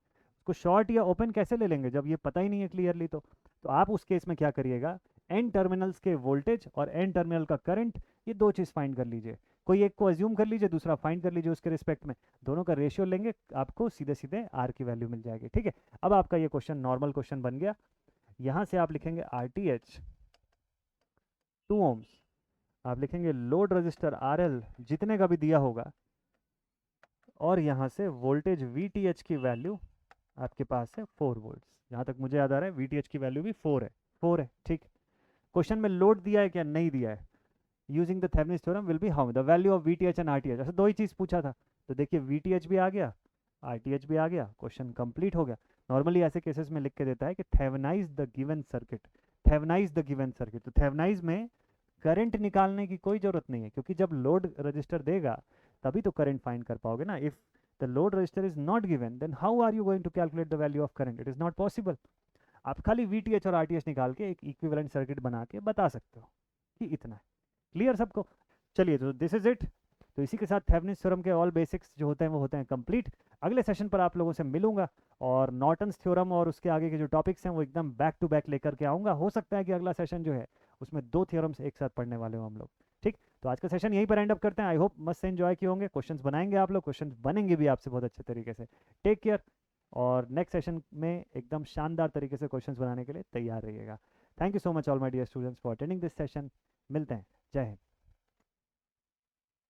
उसको शॉर्ट या ओपन कैसे ले लेंगे जब ये पता ही नहीं है क्लियरली? तो आप उस केस में क्या करिएगा, एन टर्मिनल्स के वोल्टेज और एन टर्मिनल का करंट, ये दो चीज़ फाइंड कर लीजिए। कोई एक को अज्यूम कर लीजिए, दूसरा फाइंड कर लीजिए उसके रिस्पेक्ट में, दोनों का रेशियो लेंगे, आपको सीधे सीधे आर की वैल्यू मिल जाएगी, ठीक है। अब आपका ये क्वेश्चन नॉर्मल क्वेश्चन बन गया। यहाँ से आप लिखेंगे Rth 2 ओम्स, आप लिखेंगे लोड रजिस्टर RL जितने का भी दिया होगा और यहाँ से वोल्टेज VTH की वैल्यू आपके पास है 4 वोल्ट्स। जहाँ तक मुझे याद आ रहा है VTH की वैल्यू भी 4 है, ठीक। क्वेश्चन में लोड दिया है क्या, नहीं दिया है। Using the Thevenin's theorem will be how the value of VTH and RTH, ऐसे दो ही चीज़ पूछा था। तो देखिए VTH भी आ गया, RTH भी आ गया, क्वेश्चन कंप्लीट हो गया। नॉर्मली ऐसे केसेस में लिख के देता है कि thevenize the given circuit, thevenize the given circuit. तो थेवेनाइज में करंट निकालने की कोई ज़रूरत नहीं है, क्योंकि जब लोड रजिस्टर देगा तभी तो करंट फाइंड कर पाओगे ना। If the load resistor is not given then how are you going to calculate the value of current, it is not possible. आप खाली VTH और RTH निकाल के एक इक्विवेलेंट सर्किट बना के बता सकते हो कि इतना है। क्लियर सबको? चलिए, तो दिस इज इट। तो इसी के साथ थेवेनिन्स थ्योरम के ऑल बेसिक्स जो होते हैं वो होते हैं कंप्लीट। अगले सेशन पर आप लोगों से मिलूंगा और नॉर्टन्स थ्योरम और उसके आगे के जो टॉपिक्स हैं वो एकदम बैक टू बैक लेकर के आऊँगा। हो सकता है कि अगला सेशन जो है उसमें 2 थ्योरम्स एक साथ पढ़ने वाले हो हम लोग। ठीक, तो आज का सेशन यहीं पर एंड अप करते हैं। आई होप मस्त से एंजॉय किए होंगे। क्वेश्चंस बनाएंगे आप लोग, क्वेश्चंस बनेंगे भी आपसे बहुत अच्छे तरीके से। टेक केयर, और नेक्स्ट सेशन में एकदम शानदार तरीके से क्वेश्चंस बनाने के लिए तैयार रहिएगा। Thank you so much all my dear students for attending this session. मिलते हैं, जय हिंद।